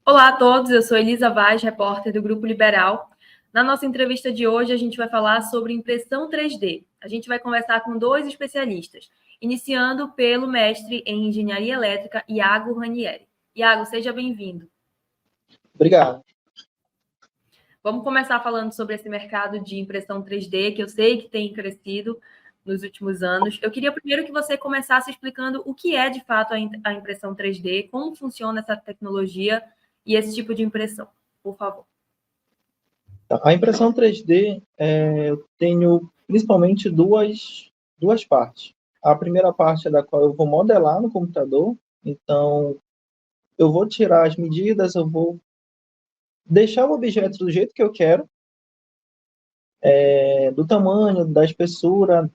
Olá a todos, eu sou Elisa Vaz, repórter do Grupo Liberal. Na nossa entrevista de hoje, a gente vai falar sobre impressão 3D. A gente vai conversar com dois especialistas, iniciando pelo mestre em Engenharia Elétrica, Iago Ranieri. Iago, seja bem-vindo. Obrigado. Vamos começar falando sobre esse mercado de impressão 3D, que eu sei que tem crescido nos últimos anos. Eu queria primeiro que você começasse explicando o que é, de fato, a impressão 3D, como funciona essa tecnologia e esse tipo de impressão, por favor. A impressão 3D, eu tenho principalmente duas partes. A primeira parte é da qual eu vou modelar no computador, então eu vou tirar as medidas, eu vou deixar o objeto do jeito que eu quero, do tamanho, da espessura,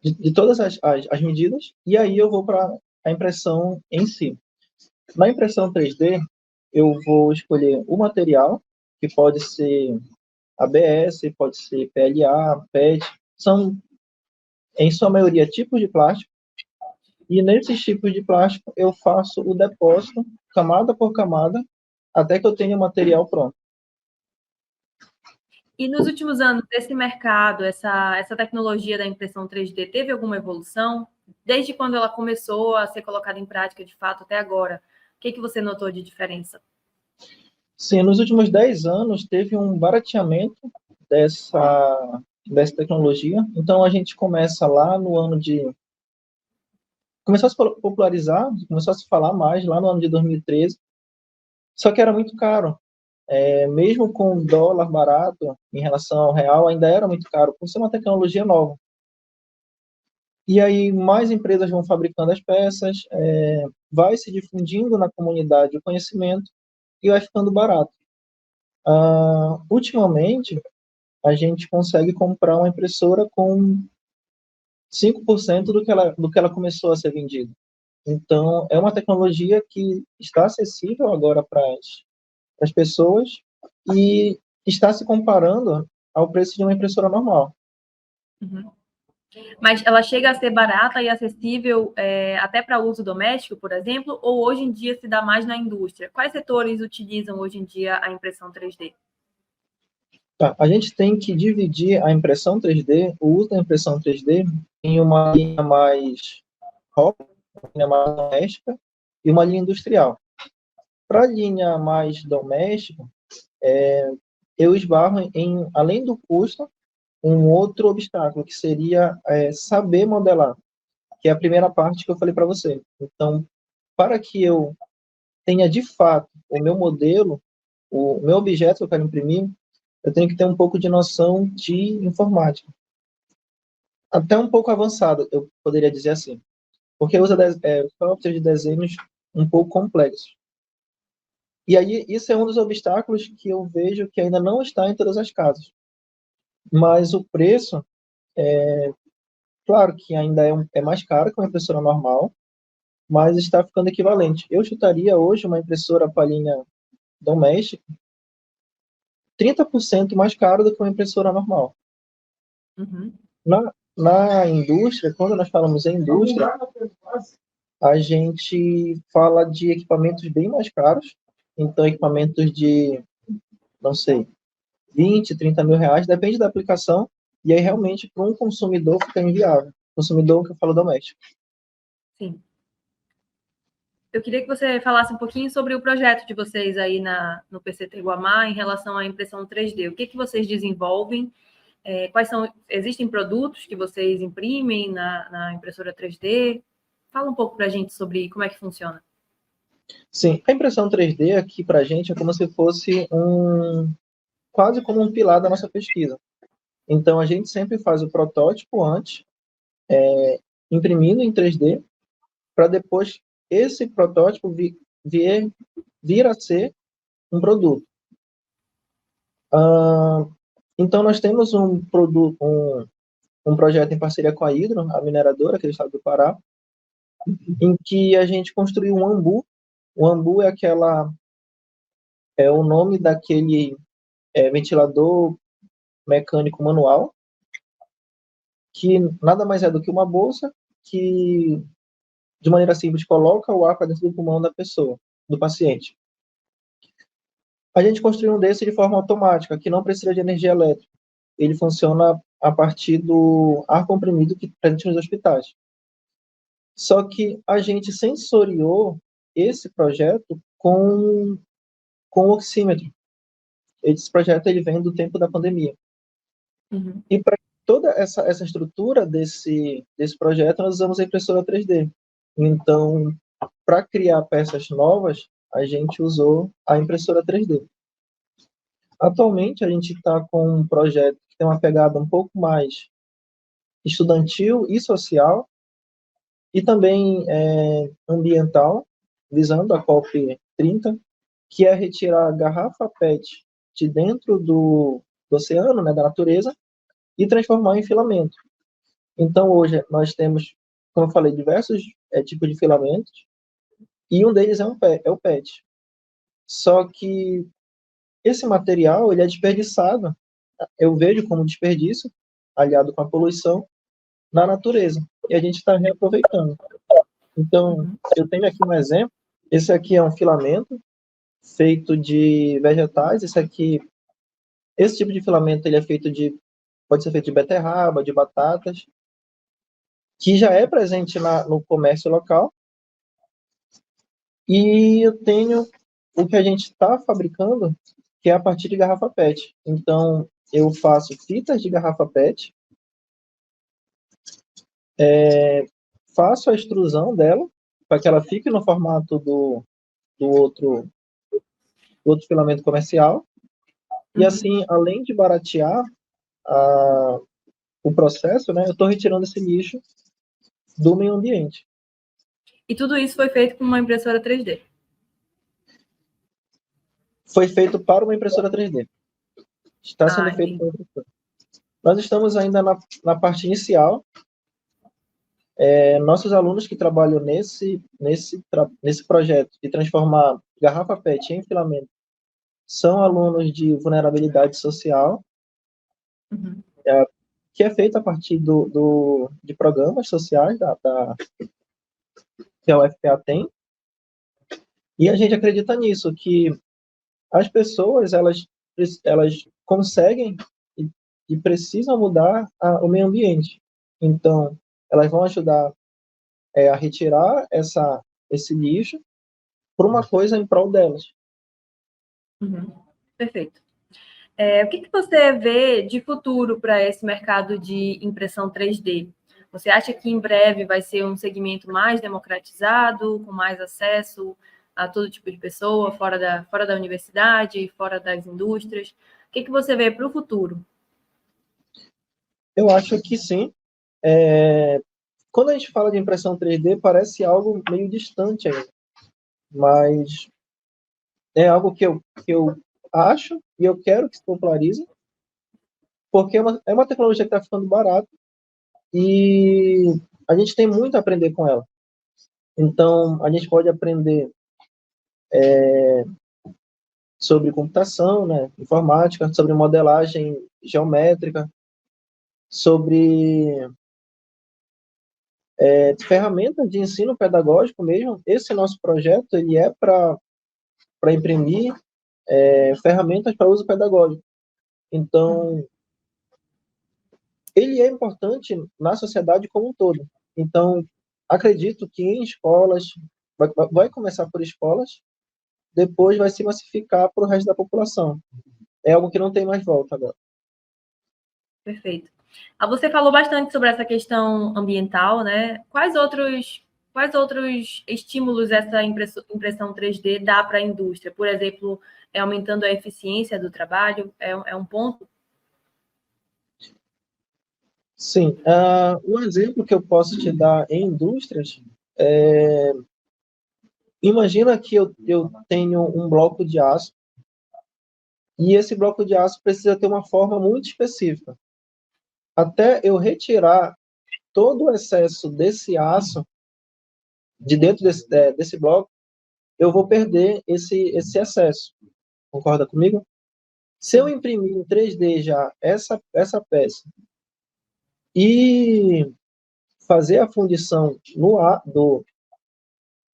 de todas as medidas, e aí eu vou para a impressão em si. Na impressão 3D, eu vou escolher o material, que pode ser ABS, pode ser PLA, PET, são, em sua maioria, tipos de plástico, e nesses tipos de plástico eu faço o depósito, camada por camada, até que eu tenha o material pronto. E nos últimos anos, esse mercado, essa tecnologia da impressão 3D, teve alguma evolução? Desde quando ela começou a ser colocada em prática, de fato, até agora? O que você notou de diferença? Sim, nos últimos 10 anos teve um barateamento dessa tecnologia. Então, a gente começa lá no ano de... Começou a se popularizar, começou a se falar mais lá no ano de 2013, só que era muito caro. Mesmo com o dólar barato em relação ao real, ainda era muito caro, por ser uma tecnologia nova. E aí, mais empresas vão fabricando as peças, vai se difundindo na comunidade o conhecimento e vai ficando barato. Ultimamente, a gente consegue comprar uma impressora com 5% do que ela começou a ser vendida. Então, é uma tecnologia que está acessível agora para as pessoas e está se comparando ao preço de uma impressora normal. Uhum. Mas ela chega a ser barata e acessível até para uso doméstico, por exemplo, ou hoje em dia se dá mais na indústria? Quais setores utilizam hoje em dia a impressão 3D? Tá, a gente tem que dividir a impressão 3D, o uso da impressão 3D, em uma linha mais hobby, uma linha mais doméstica e uma linha industrial. Para a linha mais doméstica, eu esbarro além do custo, um outro obstáculo, que seria saber modelar, que é a primeira parte que eu falei para você. Então, para que eu tenha de fato o meu modelo, o meu objeto que eu quero imprimir, eu tenho que ter um pouco de noção de informática. Até um pouco avançado, eu poderia dizer assim. Porque usa software de desenhos um pouco complexos. E aí, isso é um dos obstáculos que eu vejo que ainda não está em todas as casas. Mas o preço, claro que ainda é mais caro que uma impressora normal, mas está ficando equivalente. Eu chutaria hoje uma impressora palhinha doméstica 30% mais caro do que uma impressora normal. Uhum. Na indústria, quando nós falamos em indústria, a gente fala de equipamentos bem mais caros, então equipamentos de, não sei, 20, 30 mil reais, depende da aplicação, e aí realmente para um consumidor fica inviável. Consumidor que eu falo doméstico. Sim. Eu queria que você falasse um pouquinho sobre o projeto de vocês aí no PCT Guamá em relação à impressão 3D. O que vocês desenvolvem? Existem produtos que vocês imprimem na impressora 3D? Fala um pouco para a gente sobre como é que funciona. Sim, a impressão 3D aqui para a gente é como se fosse quase como um pilar da nossa pesquisa. Então, a gente sempre faz o protótipo antes, imprimindo em 3D, para depois esse protótipo vir a ser um produto. Então, nós temos um projeto em parceria com a Hidro, a mineradora aqui do estado do Pará, em que a gente construiu um ambu. O ambu é o nome daquele ventilador mecânico manual, que nada mais é do que uma bolsa que de maneira simples, coloca o ar para dentro do pulmão da pessoa, do paciente. A gente construiu um desse de forma automática, que não precisa de energia elétrica. Ele funciona a partir do ar comprimido que presente nos hospitais. Só que a gente sensoriou esse projeto com oxímetro. Esse projeto ele vem do tempo da pandemia. Uhum. E para toda essa estrutura desse projeto, nós usamos a impressora 3D. Então, para criar peças novas, a gente usou a impressora 3D. Atualmente, a gente está com um projeto que tem uma pegada um pouco mais estudantil e social, e também ambiental, visando a COP30, que é retirar a garrafa PET de dentro do oceano, né, da natureza, e transformar em filamento. Então, hoje, nós temos, como eu falei, diversos tipos de filamentos, e um deles é o PET. Só que esse material ele é desperdiçado, eu vejo como desperdício, aliado com a poluição, na natureza. E a gente está reaproveitando. Então, eu tenho aqui um exemplo. Esse aqui é um filamento feito de vegetais. Esse tipo de filamento ele é pode ser feito de beterraba, de batatas, que já é presente no comércio local. E eu tenho o que a gente está fabricando, que é a partir de garrafa PET. Então, eu faço fitas de garrafa PET, faço a extrusão dela, para que ela fique no formato do outro filamento comercial. E assim, além de baratear o processo, né, eu estou retirando esse lixo do meio ambiente. E tudo isso foi feito com uma impressora 3D? Foi feito para uma impressora 3D. Está sendo feito para uma impressora. Nós estamos ainda na parte inicial. Nossos alunos que trabalham nesse projeto de transformar garrafa PET em filamento são alunos de vulnerabilidade social, que é feito a partir de programas sociais que a UFPA tem. E a gente acredita nisso, que as pessoas elas conseguem e precisam mudar o meio ambiente. Então, elas vão ajudar a retirar esse lixo por uma coisa em prol delas. Perfeito. O que você vê de futuro para esse mercado de impressão 3D? Você acha que em breve vai ser um segmento mais democratizado, com mais acesso a todo tipo de pessoa, fora da universidade, fora das indústrias? O que você vê para o futuro? Eu acho que sim. Quando a gente fala de impressão 3D, parece algo meio distante ainda. Mas é algo que eu acho e eu quero que se popularize, porque é uma tecnologia que está ficando barata e a gente tem muito a aprender com ela. Então, a gente pode aprender sobre computação, né, informática, sobre modelagem geométrica, sobre ferramentas de ensino pedagógico mesmo. Esse nosso projeto ele é para imprimir ferramentas para uso pedagógico. Então, ele é importante na sociedade como um todo. Então, acredito que em escolas, vai começar por escolas, depois vai se massificar para o resto da população. É algo que não tem mais volta agora. Perfeito. Você falou bastante sobre essa questão ambiental, né? Quais outros estímulos essa impressão 3D dá para a indústria? Por exemplo, aumentando a eficiência do trabalho? É um ponto? Sim. Um exemplo que eu posso te dar em indústrias imagina que eu tenho um bloco de aço e esse bloco de aço precisa ter uma forma muito específica. Até eu retirar todo o excesso desse aço de dentro desse bloco, eu vou perder esse excesso. Concorda comigo? Se eu imprimir em 3D já essa peça e fazer a fundição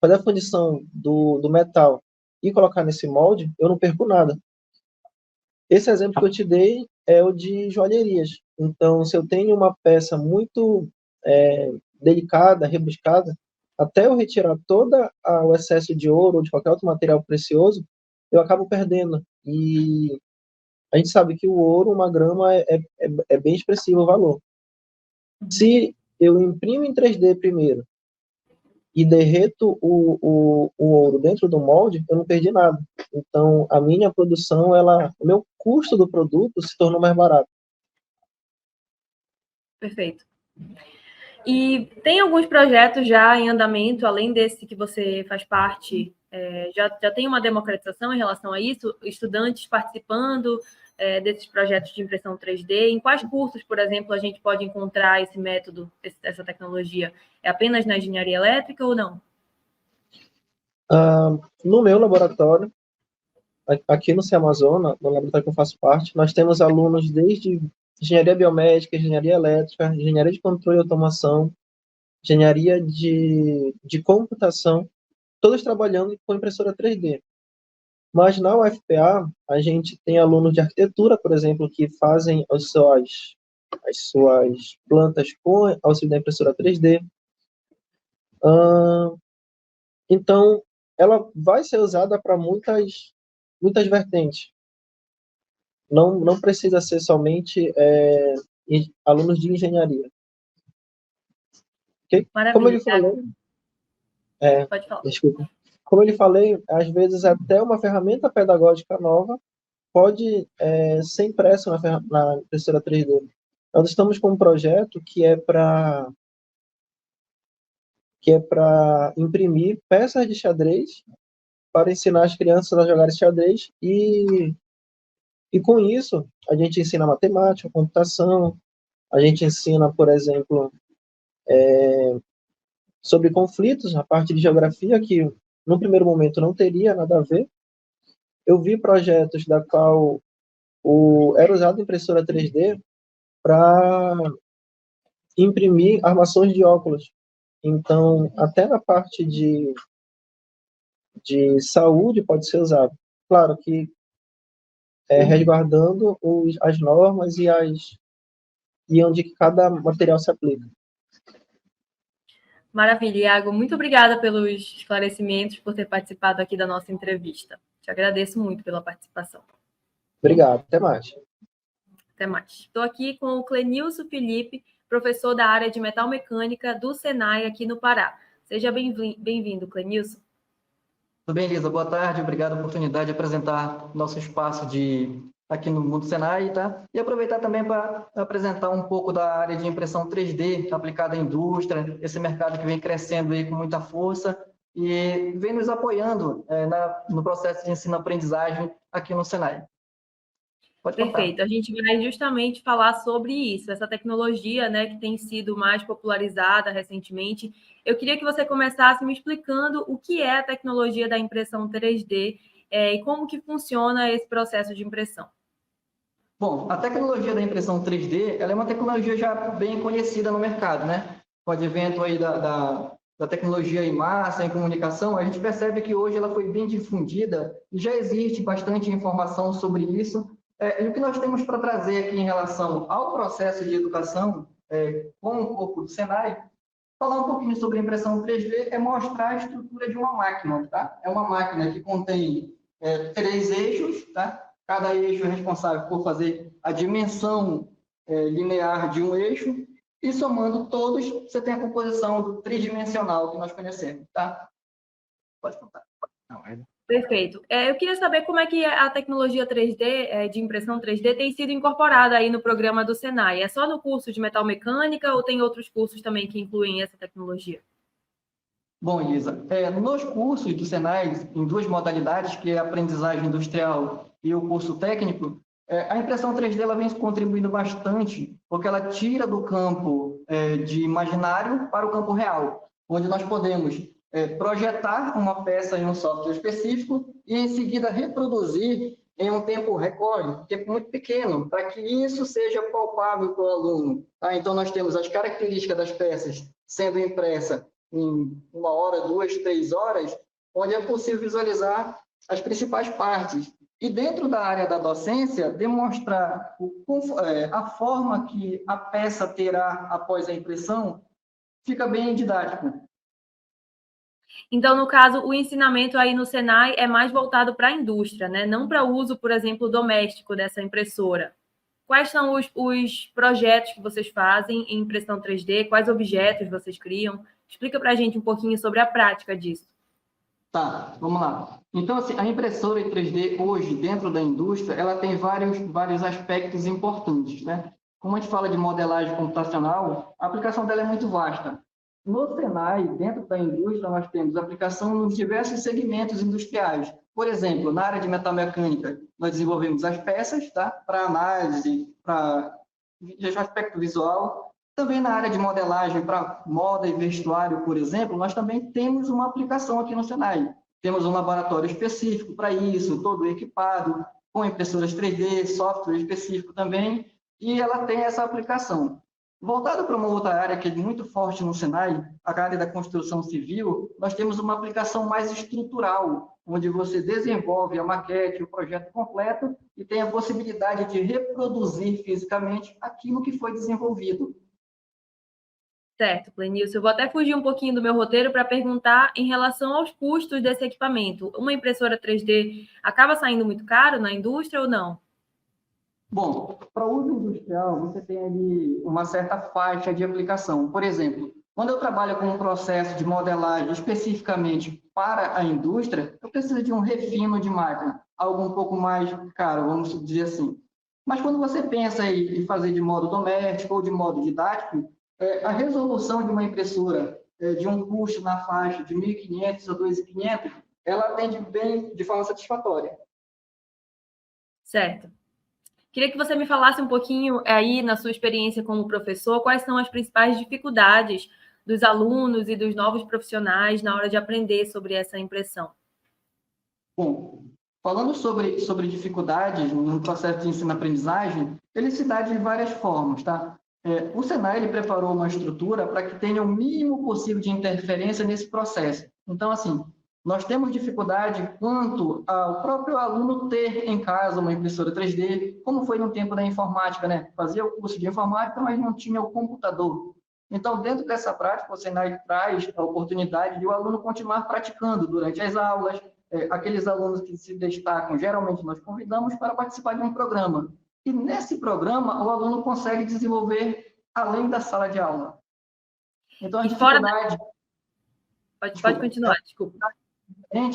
fazer a fundição do metal e colocar nesse molde, eu não perco nada. Esse exemplo que eu te dei é o de joalherias. Então, se eu tenho uma peça muito delicada, rebuscada, até eu retirar o excesso de ouro ou de qualquer outro material precioso, eu acabo perdendo. E a gente sabe que o ouro, uma grama, é bem expressivo o valor. Se eu imprimo em 3D primeiro e derreto o ouro dentro do molde, eu não perdi nada. Então, a minha produção, o meu custo do produto se tornou mais barato. Perfeito. E tem alguns projetos já em andamento, além desse que você faz parte, já tem uma democratização em relação a isso? Estudantes participando desses projetos de impressão 3D? Em quais cursos, por exemplo, a gente pode encontrar esse método, essa tecnologia? É apenas na engenharia elétrica ou não? No meu laboratório, aqui no CEAmazônia, no laboratório que eu faço parte, nós temos alunos desde engenharia biomédica, engenharia elétrica, engenharia de controle e automação, engenharia de computação, todos trabalhando com impressora 3D. Mas na UFPA, a gente tem alunos de arquitetura, por exemplo, que fazem as suas plantas com auxílio da impressora 3D. Então, ela vai ser usada para muitas vertentes. Não precisa ser somente alunos de engenharia. Okay? Como ele falou, pode falar. desculpa. Como ele falei, às vezes até uma ferramenta pedagógica nova pode ser impressa na impressora 3D. Nós estamos com um projeto que é para imprimir peças de xadrez para ensinar as crianças a jogarem xadrez e com isso a gente ensina matemática, computação, a gente ensina, por exemplo, sobre conflitos, a parte de geografia que no primeiro momento não teria nada a ver. Eu vi projetos da qual era usado impressora 3D para imprimir armações de óculos. Então, até na parte de saúde pode ser usado. Claro que resguardando as normas e onde cada material se aplica. Maravilha, Iago. Muito obrigada pelos esclarecimentos, por ter participado aqui da nossa entrevista. Te agradeço muito pela participação. Obrigado. Até mais. Até mais. Estou aqui com o Clenilson Felipe, professor da área de metalmecânica do Senai aqui no Pará. Seja bem-vindo, Clenilson. Tudo bem, Lisa? Boa tarde. Obrigado pela oportunidade de apresentar nosso espaço aqui no Mundo Senai, tá? E aproveitar também para apresentar um pouco da área de impressão 3D aplicada à indústria, esse mercado que vem crescendo aí com muita força e vem nos apoiando no processo de ensino-aprendizagem aqui no Senai. Pode contar. Perfeito. A gente vai justamente falar sobre isso, essa tecnologia, né, que tem sido mais popularizada recentemente. Eu queria que você começasse me explicando o que é a tecnologia da impressão 3D e como que funciona esse processo de impressão. Bom, a tecnologia da impressão 3D, ela é uma tecnologia já bem conhecida no mercado, né? Com o advento aí da tecnologia em massa, em comunicação, a gente percebe que hoje ela foi bem difundida e já existe bastante informação sobre isso. E o que nós temos para trazer aqui em relação ao processo de educação com o corpo do Senai, falar um pouquinho sobre a impressão 3D é mostrar a estrutura de uma máquina, tá? É uma máquina que contém 3 eixos, tá? Cada eixo é responsável por fazer a dimensão linear de um eixo e somando todos, você tem a composição do tridimensional que nós conhecemos, tá? Pode contar. Perfeito. Eu queria saber como é que a tecnologia 3D, de impressão 3D, tem sido incorporada aí no programa do Senai. É só no curso de metalmecânica ou tem outros cursos também que incluem essa tecnologia? Bom, Isa, nos cursos do Senai, em 2 modalidades, que é a aprendizagem industrial e o curso técnico, a impressão 3D ela vem contribuindo bastante, porque ela tira do campo de imaginário para o campo real, onde nós podemos projetar uma peça em um software específico e, em seguida, reproduzir em um tempo recorde, tempo muito pequeno, para que isso seja palpável para o aluno. Tá? Então, nós temos as características das peças sendo impressa em 1 hora, 2, 3 horas, onde é possível visualizar as principais partes. E dentro da área da docência, demonstrar a forma que a peça terá após a impressão, fica bem didático. Então, no caso, o ensinamento aí no Senai é mais voltado para a indústria, né? Não para o uso, por exemplo, doméstico dessa impressora. Quais são os projetos que vocês fazem em impressão 3D? Quais objetos vocês criam? Explica para a gente um pouquinho sobre a prática disso. Tá, vamos lá. Então, assim, a impressora em 3D hoje, dentro da indústria, ela tem vários aspectos importantes, né? Como a gente fala de modelagem computacional, a aplicação dela é muito vasta. No Senai, dentro da indústria, nós temos aplicação nos diversos segmentos industriais. Por exemplo, na área de metalmecânica, nós desenvolvemos as peças, tá? Para análise, para aspecto visual. Também na área de modelagem para moda e vestuário, por exemplo, nós também temos uma aplicação aqui no Senai. Temos um laboratório específico para isso, todo equipado, com impressoras 3D, software específico também, e ela tem essa aplicação. Voltado para uma outra área que é muito forte no Senai, a área da construção civil, nós temos uma aplicação mais estrutural, onde você desenvolve a maquete, o projeto completo, e tem a possibilidade de reproduzir fisicamente aquilo que foi desenvolvido. Certo, Clenilson. Eu vou até fugir um pouquinho do meu roteiro para perguntar em relação aos custos desse equipamento. Uma impressora 3D acaba saindo muito caro na indústria ou não? Bom, para uso industrial, você tem ali uma certa faixa de aplicação. Por exemplo, quando eu trabalho com um processo de modelagem especificamente para a indústria, eu preciso de um refino de máquina, algo um pouco mais caro, vamos dizer assim. Mas quando você pensa em fazer de modo doméstico ou de modo didático, a resolução de uma impressora de um custo na faixa de 1.500 a 2.500, ela atende bem de forma satisfatória. Certo. Queria que você me falasse um pouquinho aí, na sua experiência como professor, quais são as principais dificuldades dos alunos e dos novos profissionais na hora de aprender sobre essa impressão. Bom, falando sobre dificuldades no processo de ensino-aprendizagem, ele se dá de várias formas, tá? O Senai ele preparou uma estrutura para que tenha o mínimo possível de interferência nesse processo. Então, assim, nós temos dificuldade quanto ao próprio aluno ter em casa uma impressora 3D, como foi no tempo da informática, né? Fazia o curso de informática, mas não tinha o computador. Então, dentro dessa prática, o Senai traz a oportunidade de o aluno continuar praticando durante as aulas. Aqueles alunos que se destacam, geralmente nós convidamos para participar de um programa. E nesse programa, o aluno consegue desenvolver além da sala de aula. Então, a dificuldade... Pode continuar, desculpa.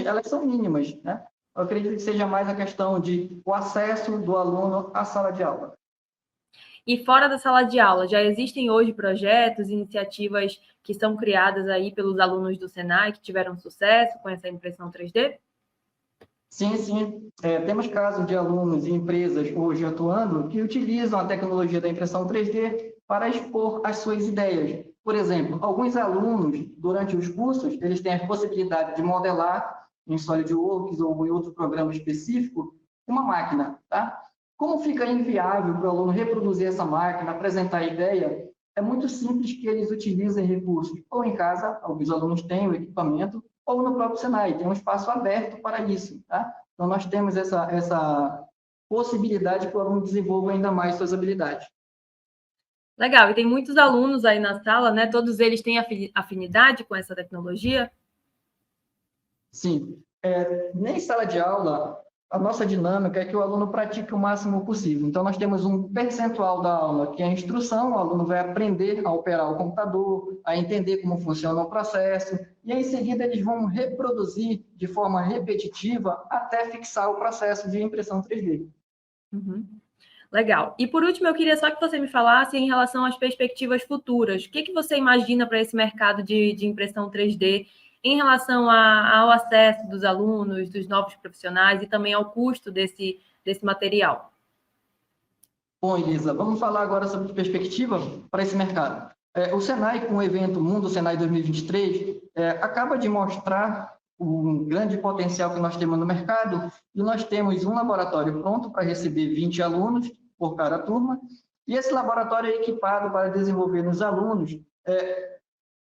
Elas são mínimas, né? Eu acredito que seja mais a questão de o acesso do aluno à sala de aula. E fora da sala de aula, já existem hoje projetos, iniciativas que são criadas aí pelos alunos do Senai que tiveram sucesso com essa impressão 3D? Sim, sim. Temos casos de alunos e empresas hoje atuando que utilizam a tecnologia da impressão 3D para expor as suas ideias. Por exemplo, alguns alunos, durante os cursos, eles têm a possibilidade de modelar em SolidWorks ou em outro programa específico uma máquina, tá? Como fica inviável para o aluno reproduzir essa máquina, apresentar a ideia, é muito simples que eles utilizem recursos, ou em casa, alguns alunos têm o equipamento, ou no próprio Senai, tem um espaço aberto para isso, tá? Então, nós temos essa possibilidade que o aluno desenvolva ainda mais suas habilidades. Legal, e tem muitos alunos aí na sala, né? Todos eles têm afinidade com essa tecnologia? Sim. Nem sala de aula, a nossa dinâmica é que o aluno pratique o máximo possível. Então, nós temos um percentual da aula que é a instrução, o aluno vai aprender a operar o computador, a entender como funciona o processo, e em seguida eles vão reproduzir de forma repetitiva até fixar o processo de impressão 3D. Uhum. Legal. E por último, eu queria só que você me falasse em relação às perspectivas futuras. O que você imagina para esse mercado de impressão 3D em relação ao acesso dos alunos, dos novos profissionais e também ao custo desse material? Bom, Elisa, vamos falar agora sobre perspectiva para esse mercado. O Senai, com o evento Mundo Senai 2023, acaba de mostrar um grande potencial que nós temos no mercado, e nós temos um laboratório pronto para receber 20 alunos por cada turma, e esse laboratório é equipado para desenvolver nos alunos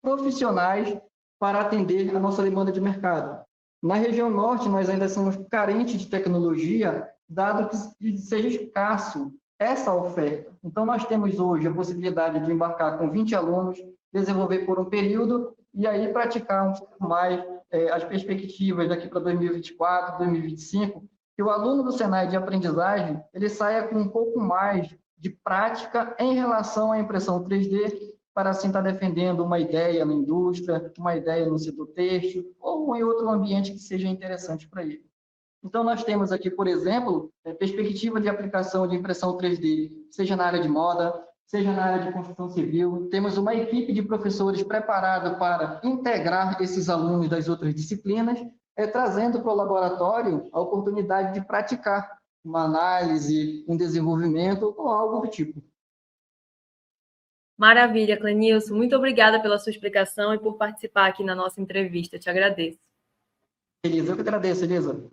profissionais para atender a nossa demanda de mercado. Na região norte, nós ainda somos carentes de tecnologia, dado que seja escasso essa oferta. Então, nós temos hoje a possibilidade de embarcar com 20 alunos, desenvolver por um período e aí praticar um pouco mais as perspectivas daqui para 2024, 2025, que o aluno do Senai de aprendizagem ele saia com um pouco mais de prática em relação à impressão 3D, para assim estar defendendo uma ideia na indústria, uma ideia no setor têxtil ou em outro ambiente que seja interessante para ele. Então, nós temos aqui, por exemplo, perspectiva de aplicação de impressão 3D, seja na área de moda, seja na área de construção civil. Temos uma equipe de professores preparada para integrar esses alunos das outras disciplinas, trazendo para o laboratório a oportunidade de praticar uma análise, um desenvolvimento ou algo do tipo. Maravilha, Clenilson. Muito obrigada pela sua explicação e por participar aqui na nossa entrevista. Te agradeço. Elisa, eu que agradeço, Elisa.